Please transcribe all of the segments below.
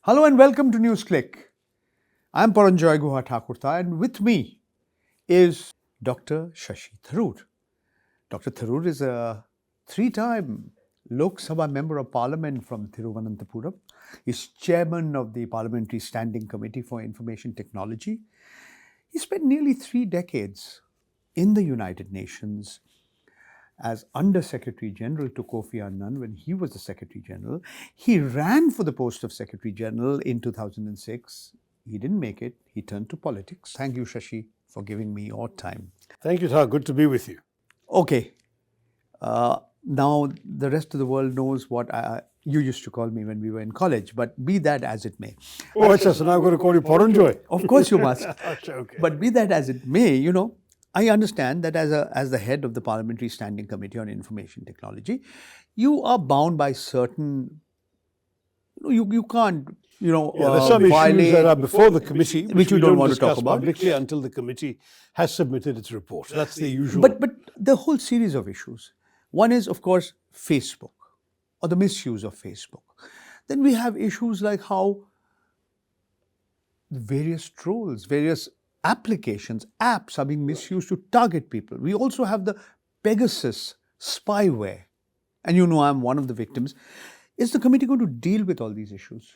Hello and welcome to NewsClick. I'm Paranjoy Guha Thakurtha, and with me is Dr. Shashi Tharoor. Dr. Tharoor is a three-time Lok Sabha Member of Parliament from Thiruvananthapuram. He's chairman of the Parliamentary Standing Committee for Information Technology. He spent nearly 3 decades in the United Nations as Under Secretary General to Kofi Annan when he was the Secretary General. He ran for the post of Secretary General in 2006. He didn't make it. He turned to politics. Thank you, Shashi, for giving me your time. Thank you, Thar. Good to be with you. Okay. Now, the rest of the world knows what you used to call me when we were in college, but be that as it may. Oh, Achha, so now I'm going to call you Paranjoy. Of course you must. Okay. But be that as it may, I understand that as the head of the Parliamentary Standing Committee on Information Technology, you are bound by certain, you can't, there's some issues that are before the committee, which you don't want to talk discuss about publicly until the committee has submitted its report. That's the usual. But the whole series of issues. One is, of course, Facebook or the misuse of Facebook. Then we have issues like how various trolls, various applications, apps are being misused to target people. We also have the Pegasus spyware. And I'm one of the victims. Is the committee going to deal with all these issues?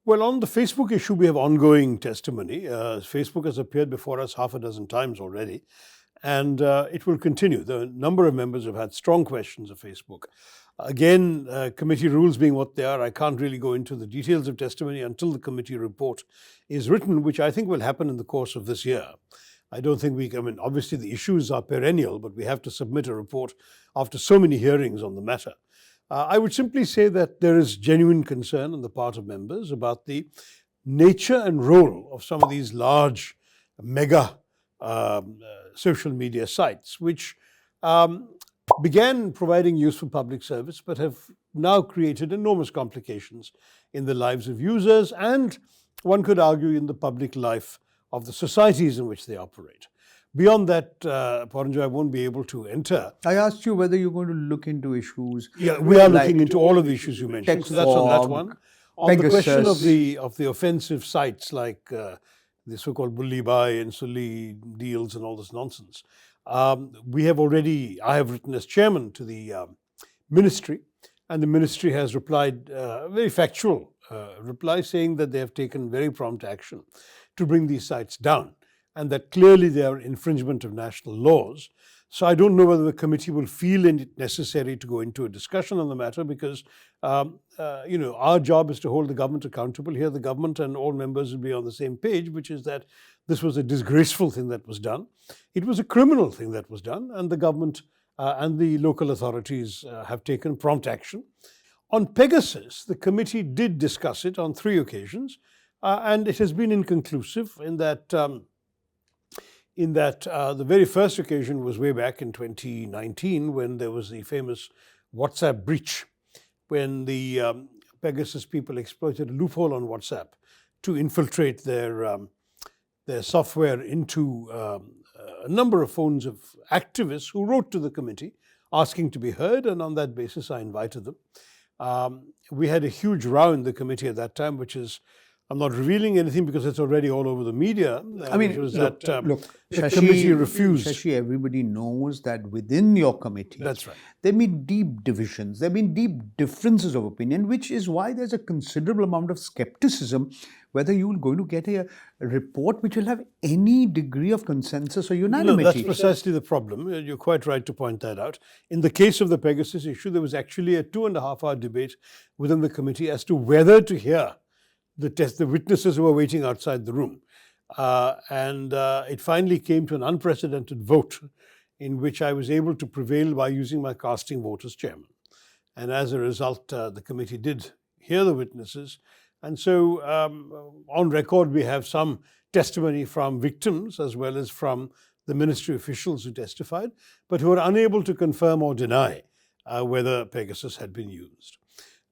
Well, on the Facebook issue, we have ongoing testimony. Facebook has appeared before us half a dozen times already, and it will continue. The number of members have had strong questions of Facebook. Again, committee rules being what they are, I can't really go into the details of testimony until the committee report is written, which I think will happen in the course of this year. I don't think obviously the issues are perennial, but we have to submit a report after so many hearings on the matter. I would simply say that there is genuine concern on the part of members about the nature and role of some of these large, mega social media sites, which began providing useful public service, but have now created enormous complications in the lives of users and, one could argue, in the public life of the societies in which they operate. Beyond that, Paranjoy, I won't be able to enter. I asked you whether you're going to look into issues. Yeah, we are looking into all of the issues you mentioned. So that's on that one. On Pegasus. The question of the offensive sites like the so-called Bully Buy and Sully deals and all this nonsense, I have written as chairman to the ministry, and the ministry has replied a very factual reply saying that they have taken very prompt action to bring these sites down, and that clearly they are infringement of national laws. So I don't know whether the committee will feel it necessary to go into a discussion on the matter because, our job is to hold the government accountable. Here the government and all members will be on the same page, which is that this was a disgraceful thing that was done. It was a criminal thing that was done, and the government and the local authorities have taken prompt action. On Pegasus, the committee did discuss it on 3 occasions, and it has been inconclusive in that the very first occasion was way back in 2019 when there was the famous WhatsApp breach, when the Pegasus people exploited a loophole on WhatsApp to infiltrate their software into a number of phones of activists who wrote to the committee asking to be heard, and on that basis I invited them. We had a huge row in the committee at that time, which is, I'm not revealing anything because it's already all over the media. The committee refused. Shashi, everybody knows that within your committee, that's right, there have been deep divisions, there have been deep differences of opinion, which is why there's a considerable amount of skepticism whether you're going to get a report which will have any degree of consensus or unanimity. No, that's precisely the problem. You're quite right to point that out. In the case of the Pegasus issue, there was actually a 2.5-hour debate within the committee as to whether to hear the witnesses who were waiting outside the room. And it finally came to an unprecedented vote in which I was able to prevail by using my casting vote as chairman. And as a result, the committee did hear the witnesses. And so on record, we have some testimony from victims as well as from the ministry officials who testified, but who are unable to confirm or deny whether Pegasus had been used.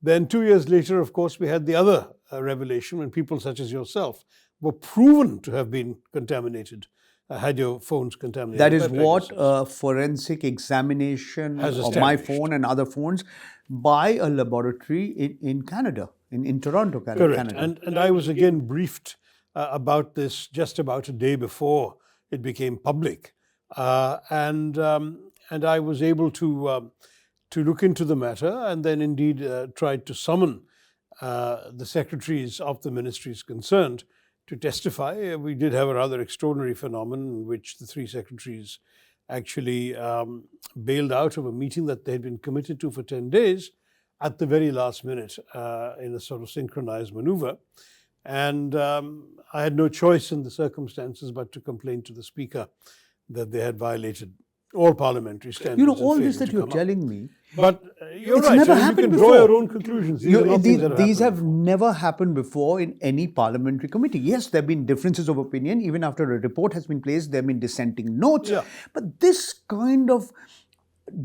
Then 2 years later, of course, we had the other revelation when people such as yourself were proven to have been contaminated had your phones contaminated. That is by what Pegasus. a forensic examination Has of my established. phone and other phones by a laboratory in Canada, in Toronto, Correct. Canada. And I was again briefed about this just about a day before it became public. And I was able to look into the matter and then indeed tried to summon the secretaries of the ministries concerned to testify. We did have a rather extraordinary phenomenon in which the three secretaries actually bailed out of a meeting that they had been committed to for 10 days at the very last minute in a sort of synchronized maneuver. And I had no choice in the circumstances but to complain to the Speaker that they had violated all parliamentary standards. You know, and all this failing that to you're come up. telling me, But you're it's right. never You happened can draw before. your own conclusions. These are not things that These happened have before. never happened before in any parliamentary committee. Yes, there have been differences of opinion. Even after a report has been placed, there have been dissenting notes. Yeah. But this kind of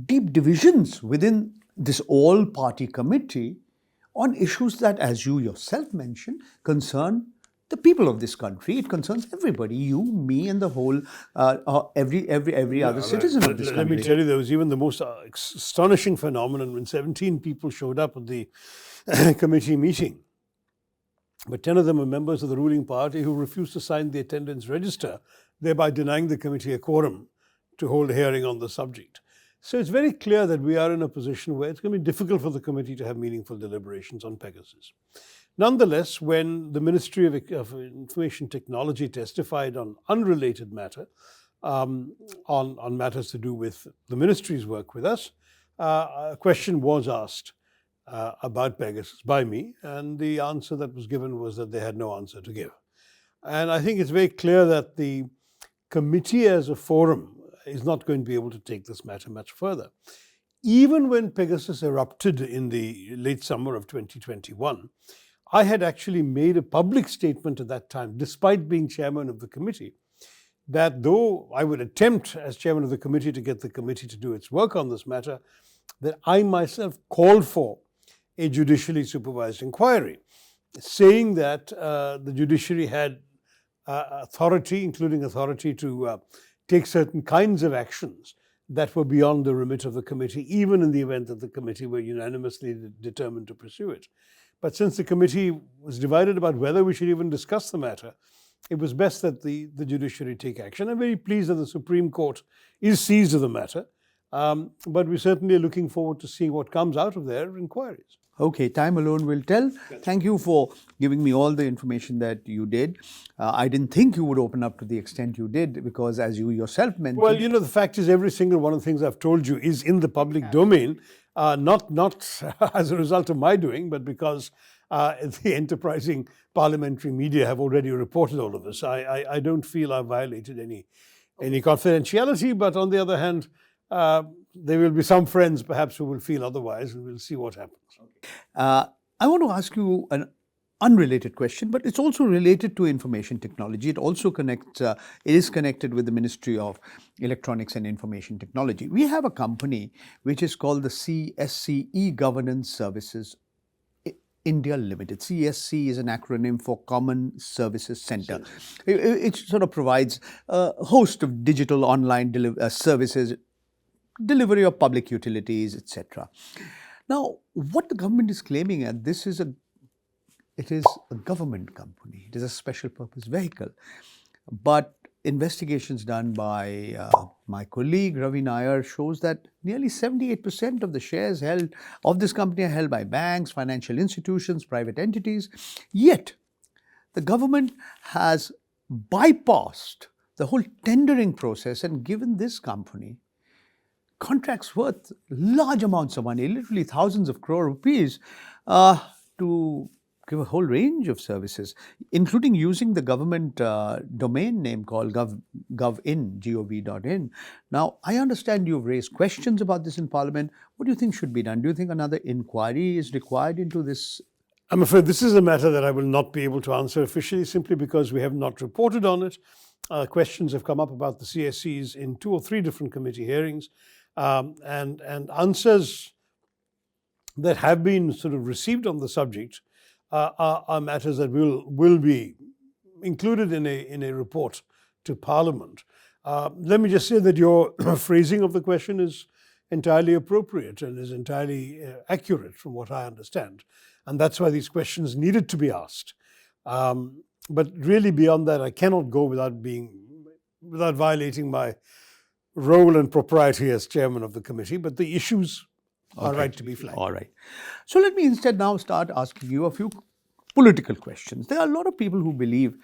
deep divisions within this all-party committee on issues that, as you yourself mentioned, concern the people of this country. It concerns everybody, you, me, and the whole, every other citizen of this Let country. me tell you, there was even the most astonishing phenomenon when 17 people showed up at the committee meeting. But 10 of them were members of the ruling party who refused to sign the attendance register, thereby denying the committee a quorum to hold a hearing on the subject. So it's very clear that we are in a position where it's going to be difficult for the committee to have meaningful deliberations on Pegasus. Nonetheless, when the Ministry of Information Technology testified on unrelated matter, on matters to do with the ministry's work with us, a question was asked about Pegasus by me, and the answer that was given was that they had no answer to give. And I think it's very clear that the committee as a forum is not going to be able to take this matter much further. Even when Pegasus erupted in the late summer of 2021, I had actually made a public statement at that time, despite being chairman of the committee, that though I would attempt as chairman of the committee to get the committee to do its work on this matter, that I myself called for a judicially supervised inquiry, saying that the judiciary had authority, including authority to take certain kinds of actions that were beyond the remit of the committee, even in the event that the committee were unanimously determined to pursue it. But since the committee was divided about whether we should even discuss the matter, it was best that the judiciary take action. I'm very pleased that the Supreme Court is seized of the matter, but we certainly are looking forward to seeing what comes out of their inquiries. Okay, time alone will tell. Thank you for giving me all the information that you did. I didn't think you would open up to the extent you did because, as you yourself mentioned... Well, you know, the fact is every single one of the things I've told you is in the public domain, not as a result of my doing, but because the enterprising parliamentary media have already reported all of this. I don't feel I've violated any confidentiality, but on the other hand, there will be some friends perhaps who will feel otherwise, and we'll see what happens. I want to ask you an unrelated question, but it's also related to information technology. It also is connected with the Ministry of Electronics and Information Technology. We have a company which is called the CSC Governance Services India Limited. CSC is an acronym for Common Services Center. It sort of provides a host of digital online services, delivery of public utilities, etc. Now, what the government is claiming, and it is a government company, it is a special purpose vehicle, but investigations done by my colleague Ravi Nair shows that nearly 78% of the shares held of this company are held by banks, financial institutions, private entities. Yet, the government has bypassed the whole tendering process and given this company contracts worth large amounts of money, literally thousands of crore rupees, to give a whole range of services, including using the government domain name called gov.in, gov.in. Now, I understand you've raised questions about this in Parliament. What do you think should be done? Do you think another inquiry is required into this? I'm afraid this is a matter that I will not be able to answer officially, simply because we have not reported on it. Questions have come up about the CSCs in 2 or 3 different committee hearings. And answers that have been sort of received on the subject are matters that will be included in a report to Parliament. Let me just say that your phrasing of the question is entirely appropriate and is entirely accurate from what I understand. And that's why these questions needed to be asked. But really beyond that, I cannot go without violating my role and propriety as chairman of the committee. But the issues are right to be flagged. All right. So let me instead now start asking you a few political questions. There are a lot of people who believe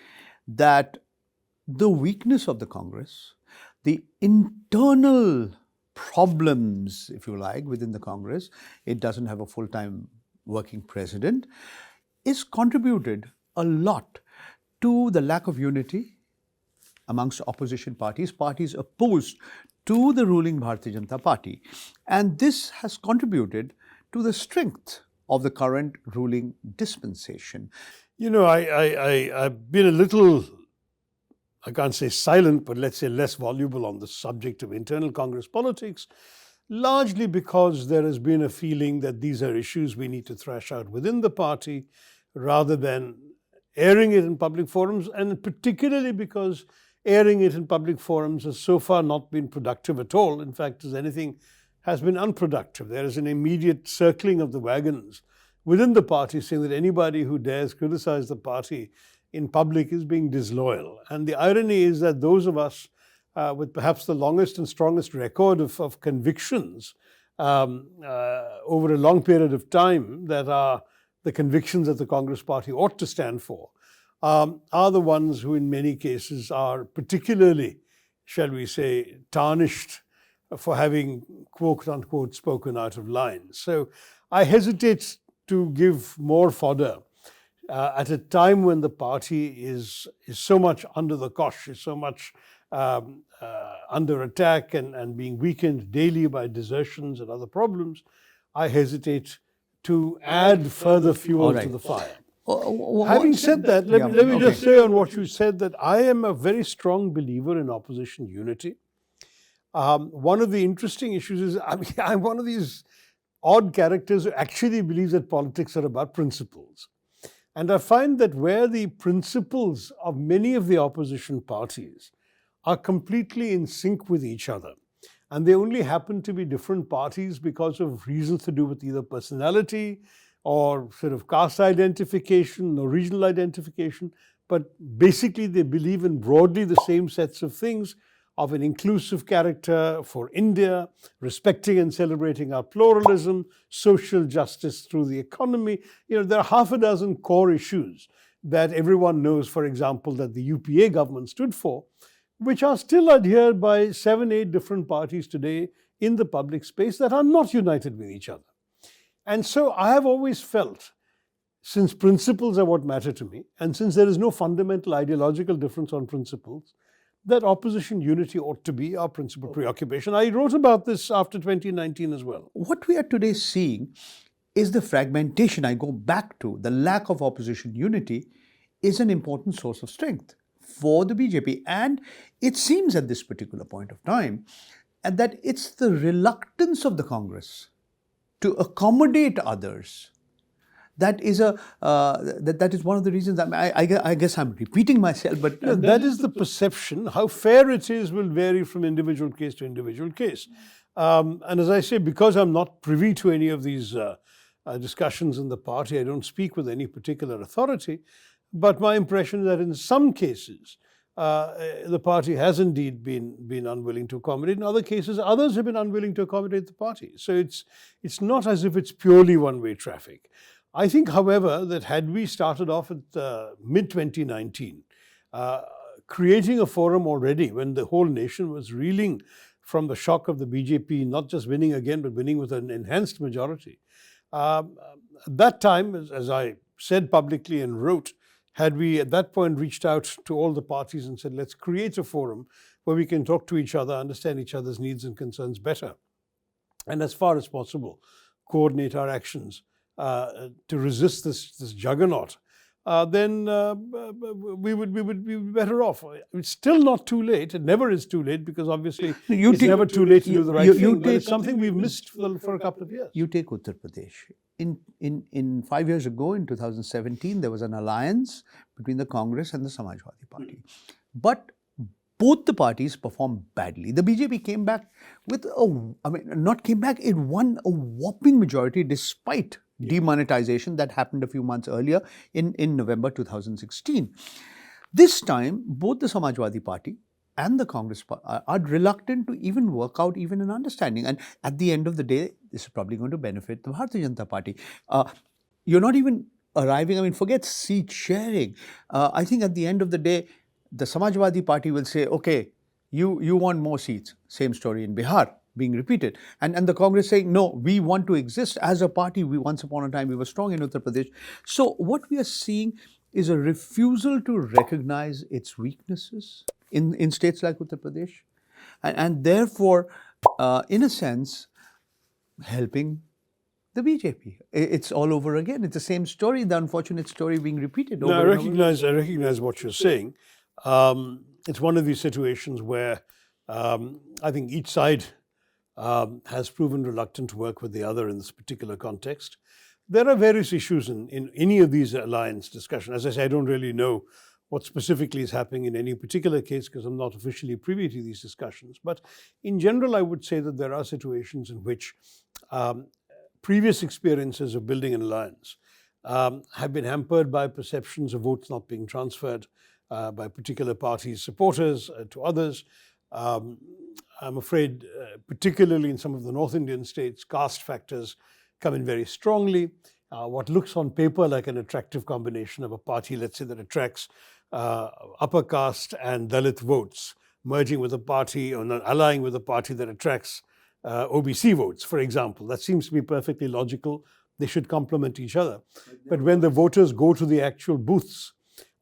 that the weakness of the Congress, the internal problems, if you like, within the Congress, it doesn't have a full-time working president, is contributed a lot to the lack of unity amongst opposition parties opposed to the ruling Bharatiya Janata Party. And this has contributed to the strength of the current ruling dispensation. You know, I've been a little, I can't say silent, but let's say less voluble on the subject of internal Congress politics, largely because there has been a feeling that these are issues we need to thrash out within the party rather than airing it in public forums, and particularly because airing it in public forums has so far not been productive at all. In fact, as anything, has been unproductive. There is an immediate circling of the wagons within the party saying that anybody who dares criticize the party in public is being disloyal. And the irony is that those of us with perhaps the longest and strongest record of convictions over a long period of time that are the convictions that the Congress Party ought to stand for, are the ones who in many cases are particularly, shall we say, tarnished for having quote unquote spoken out of line. So I hesitate to give more fodder at a time when the party is so much under the cosh, is so much under attack and being weakened daily by desertions and other problems. I hesitate to add further fuel to the fire. Having said that, let me just say on what you said that I am a very strong believer in opposition unity. One of the interesting issues is I'm one of these odd characters who actually believes that politics are about principles. And I find that where the principles of many of the opposition parties are completely in sync with each other, and they only happen to be different parties because of reasons to do with either personality or sort of caste identification or regional identification, but basically they believe in broadly the same sets of things of an inclusive character for India, respecting and celebrating our pluralism, social justice through the economy. You know, there are half a dozen core issues that everyone knows, for example, that the UPA government stood for, which are still adhered by 7, 8 different parties today in the public space that are not united with each other. And so I have always felt, since principles are what matter to me, and since there is no fundamental ideological difference on principles, that opposition unity ought to be our principal preoccupation. I wrote about this after 2019 as well. What we are today seeing is the fragmentation. I go back to the lack of opposition unity is an important source of strength for the BJP. And it seems at this particular point of time that it's the reluctance of the Congress to accommodate others that is that is one of the reasons. I guess I'm repeating myself, but that is the perception. How fair it is will vary from individual case to individual case. And as I say, because I'm not privy to any of these discussions in the party, I don't speak with any particular authority. But my impression is that in some cases, the party has indeed been unwilling to accommodate. In other cases, others have been unwilling to accommodate the party. So it's not as if it's purely one-way traffic. I think, however, that had we started off at mid-2019, creating a forum already when the whole nation was reeling from the shock of the BJP not just winning again, but winning with an enhanced majority. At that time, as I said publicly and wrote, had we at that point reached out to all the parties and said, let's create a forum where we can talk to each other, understand each other's needs and concerns better, and as far as possible, coordinate our actions to resist this juggernaut, then we would be better off. It's still not too late. It never is too late, because obviously it's never too late to do the right thing. But it's something we've missed for a couple of years. You take Uttar Pradesh. In 5 years ago, in 2017, there was an alliance between the Congress and the Samajwadi Party. But both the parties performed badly. The BJP came back with not came back, it won a whopping majority despite demonetization that happened a few months earlier in November 2016. This time, both the Samajwadi Party and the Congress are reluctant to even work out even an understanding. And at the end of the day, this is probably going to benefit the Bharatiya Janata Party. You're not even arriving, forget seat sharing. I think at the end of the day, the Samajwadi Party will say, okay, you want more seats. Same story in Bihar being repeated. And the Congress saying, no, we want to exist as a party. Once upon a time, we were strong in Uttar Pradesh. So what we are seeing is a refusal to recognize its weaknesses in states like Uttar Pradesh. And therefore, in a sense, helping the BJP. It's all over again. It's the same story, the unfortunate story being repeated over No, and over. I recognize what you're saying. It's one of these situations where I think each side has proven reluctant to work with the other in this particular context. There are various issues in any of these alliance discussions. As I say, I don't really know what specifically is happening in any particular case because I'm not officially privy to these discussions. But in general, I would say that there are situations in which previous experiences of building an alliance have been hampered by perceptions of votes not being transferred by particular parties' supporters to others. I'm afraid, particularly in some of the North Indian states, caste factors come in very strongly. What looks on paper like an attractive combination of a party, let's say, that attracts upper caste and Dalit votes, merging with a party or not allying with a party that attracts OBC votes, for example. That seems to be perfectly logical. They should complement each other. But when the voters go to the actual booths,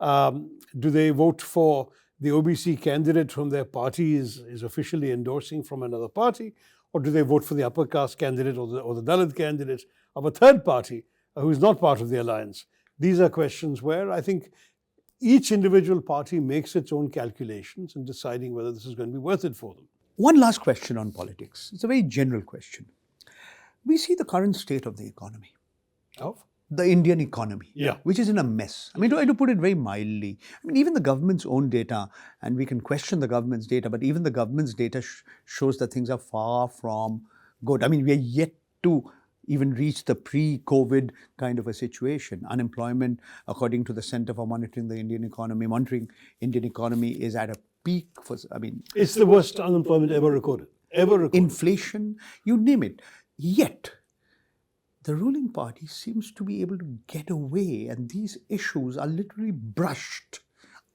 do they vote for the OBC candidate whom their party is officially endorsing from another party? Or do they vote for the upper caste candidate or the Dalit candidate of a third party who is not part of the alliance? These are questions where I think each individual party makes its own calculations in deciding whether this is going to be worth it for them. One last question on politics. It's a very general question. We see the current state of the economy. Of? The Indian economy, Yeah. which is in a mess. to put it very mildly, even the government's own data, and we can question the government's data, but even the government's data shows that things are far from good. We are yet to even reach the pre-COVID kind of a situation. Unemployment, according to the Center for Monitoring Indian Economy, is at a peak. It's the worst unemployment ever recorded. Inflation, you name it. Yet, the ruling party seems to be able to get away, and these issues are literally brushed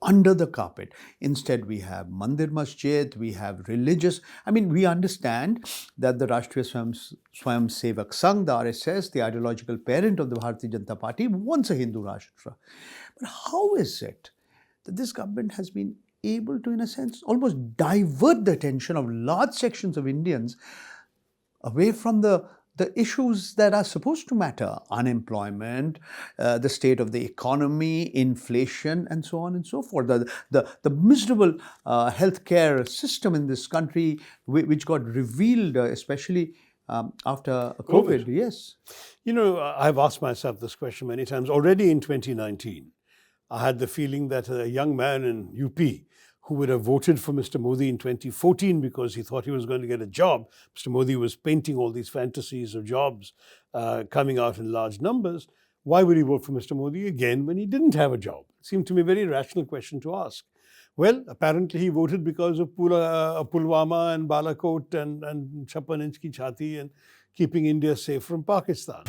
under the carpet. Instead, we have Mandir Masjid, we have religious. We understand that the Rashtriya Swayam Sevak Sangh, the RSS, the ideological parent of the Bharatiya Janata Party, wants a Hindu Rashtra. But how is it that this government has been able to, in a sense, almost divert the attention of large sections of Indians away from the issues that are supposed to matter: unemployment, the state of the economy, inflation, and so on and so forth. The miserable healthcare system in this country, which got revealed, especially after COVID. Yes. I've asked myself this question many times. Already in 2019, I had the feeling that a young man in UP who would have voted for Mr. Modi in 2014 because he thought he was going to get a job. Mr. Modi was painting all these fantasies of jobs coming out in large numbers. Why would he vote for Mr. Modi again when he didn't have a job? It seemed to me a very rational question to ask. Well, apparently he voted because of Pulwama and Balakot and Chappan Inch Ki Chhati and keeping India safe from Pakistan.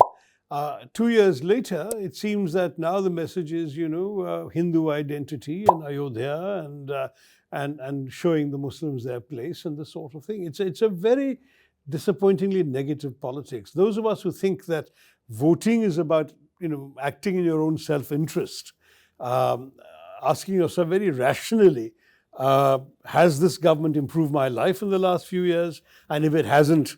2 years later, it seems that now the message is, Hindu identity and Ayodhya and showing the Muslims their place and this sort of thing. It's a very disappointingly negative politics. Those of us who think that voting is about, acting in your own self-interest, asking yourself very rationally, has this government improved my life in the last few years? And if it hasn't,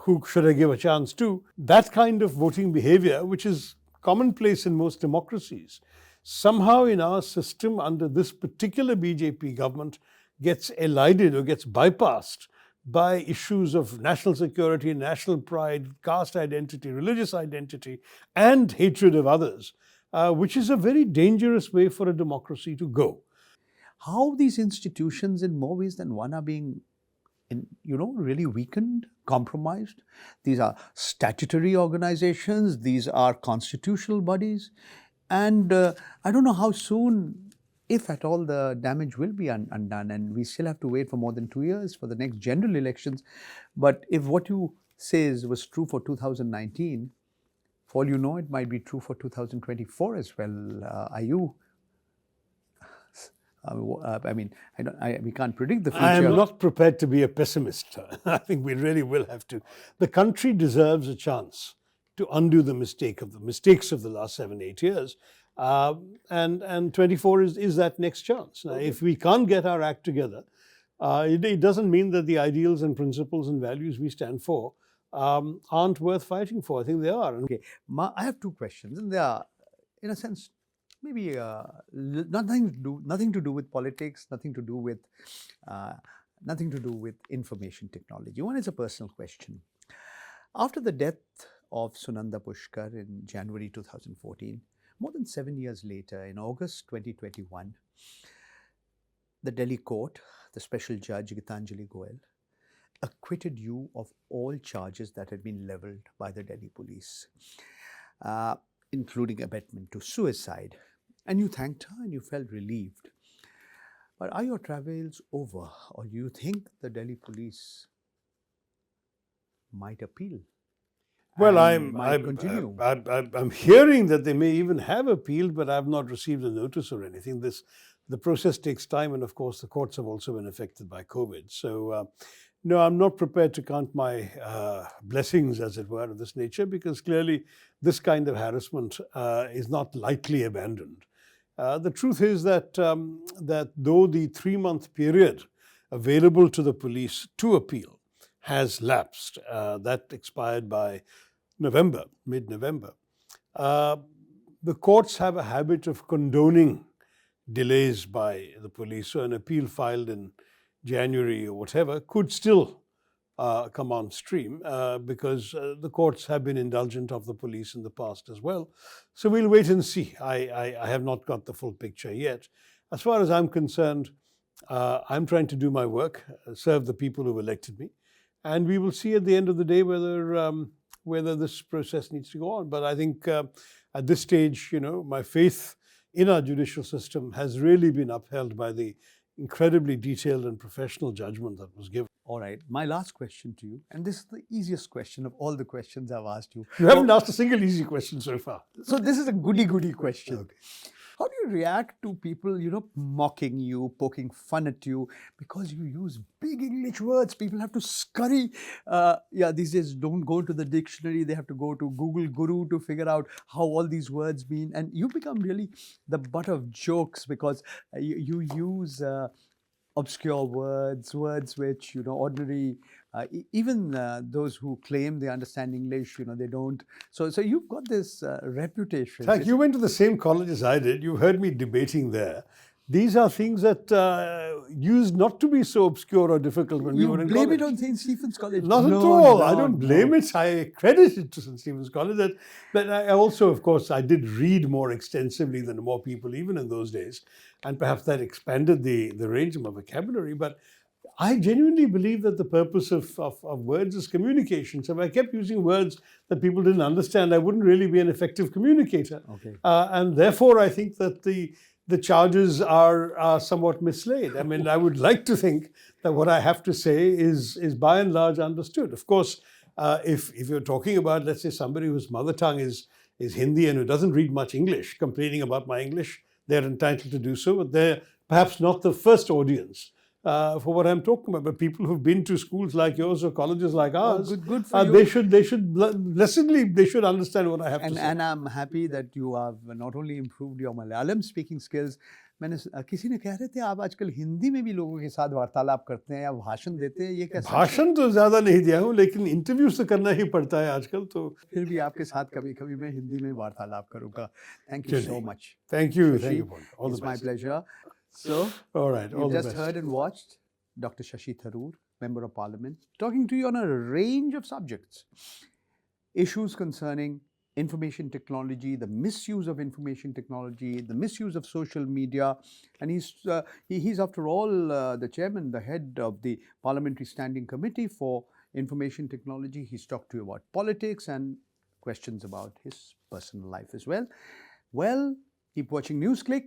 who should I give a chance to? That kind of voting behavior, which is commonplace in most democracies, somehow in our system under this particular BJP government gets elided or gets bypassed by issues of national security, national pride, caste identity, religious identity, and hatred of others, which is a very dangerous way for a democracy to go. how these institutions in more ways than one are being really weakened, compromised. These are statutory organizations, these are constitutional bodies, and I don't know how soon, if at all, the damage will be undone, and we still have to wait for more than 2 years for the next general elections. But if what you says was true for 2019, for all you know, it might be true for 2024 as well. Are you? We can't predict the future. I am not prepared to be a pessimist. I think we really will have to. The country deserves a chance to undo the mistakes of the last 7-8 years. And 24 is that next chance. Now, if we can't get our act together, it doesn't mean that the ideals and principles and values we stand for aren't worth fighting for. I think they are. Okay, I have two questions, and they are, in a sense, maybe nothing to do with politics, nothing to do with information technology. One is a personal question. After the death of Sunanda Pushkar in January 2014, more than 7 years later, in August 2021, the Delhi court, the special judge Gitanjali Goyal, acquitted you of all charges that had been leveled by the Delhi police, including abetment to suicide. And you thanked her and you felt relieved. But are your travails over, or do you think the Delhi police might appeal? Well, and I'm continue? I'm hearing that they may even have appealed, but I've not received a notice or anything. The process takes time, and of course, the courts have also been affected by COVID. So, no, I'm not prepared to count my blessings, as it were, of this nature, because clearly this kind of harassment is not lightly abandoned. The truth is that though the 3-month period available to the police to appeal has lapsed, that expired by November, mid-November, the courts have a habit of condoning delays by the police. So an appeal filed in January or whatever could still come on stream because the courts have been indulgent of the police in the past as well. So we'll wait and see. I have not got the full picture yet. As far as I'm concerned, I'm trying to do my work, serve the people who elected me, and we will see at the end of the day whether this process needs to go on. But I think at this stage, my faith in our judicial system has really been upheld by the incredibly detailed and professional judgment that was given. All right, my last question to you, and this is the easiest question of all the questions I've asked you. You haven't asked a single easy question so far. So this is a goody question. Okay. How do you react to people, mocking you, poking fun at you because you use big English words? People have to scurry. These days don't go to the dictionary. They have to go to Google Guru to figure out how all these words mean. And you become really the butt of jokes because you use obscure words which, ordinary, even those who claim they understand English, they don't. So you've got this reputation. In fact, you went to the same college as I did. You heard me debating there. These are things that used not to be so obscure or difficult when we were in college. You blame it on St. Stephen's College? Not at all. I don't blame it. I credit it to St. Stephen's College. But I also, of course, I did read more extensively than more people, even in those days. And perhaps that expanded the range of my vocabulary. But I genuinely believe that the purpose of words is communication. So if I kept using words that people didn't understand, I wouldn't really be an effective communicator. Okay. And therefore, I think that the charges are somewhat mislaid. I mean, I would like to think that what I have to say is by and large understood. Of course, if you're talking about, let's say, somebody whose mother tongue is Hindi and who doesn't read much English, complaining about my English, they're entitled to do so, but they're perhaps not the first audience for what I'm talking about. But people who've been to schools like yours or colleges like ours, good for you. they should blessedly, they should understand what I have to say. And I'm happy that you have not only improved your Malayalam speaking skills. किसी ने कह रहे थे आप आजकल हिंदी में भी लोगों के साथ वार्तालाप करते हैं या भाषण देते हैं, ये कैसे? भाषण तो ज्यादा नहीं दिया हूँ, लेकिन इंटरव्यूज तो करना ही पड़ता है आजकल, तो फिर भी आपके साथ कभी-कभी मैं हिंदी में वार्तालाप करूँगा. Thank you so much. Thank you. Thank you. All the best. It's my pleasure. So, all right, all you the just best. heard and watched Dr. Shashi Tharoor, Member of Parliament, talking to you on a range of subjects. Issues concerning information technology, the misuse of information technology, the misuse of social media. And he's after all, the chairman, the head of the Parliamentary Standing Committee for Information Technology. He's talked to you about politics and questions about his personal life as well. Well, keep watching NewsClick,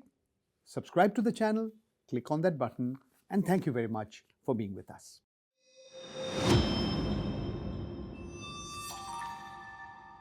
subscribe to the channel, click on that button, and thank you very much for being with us.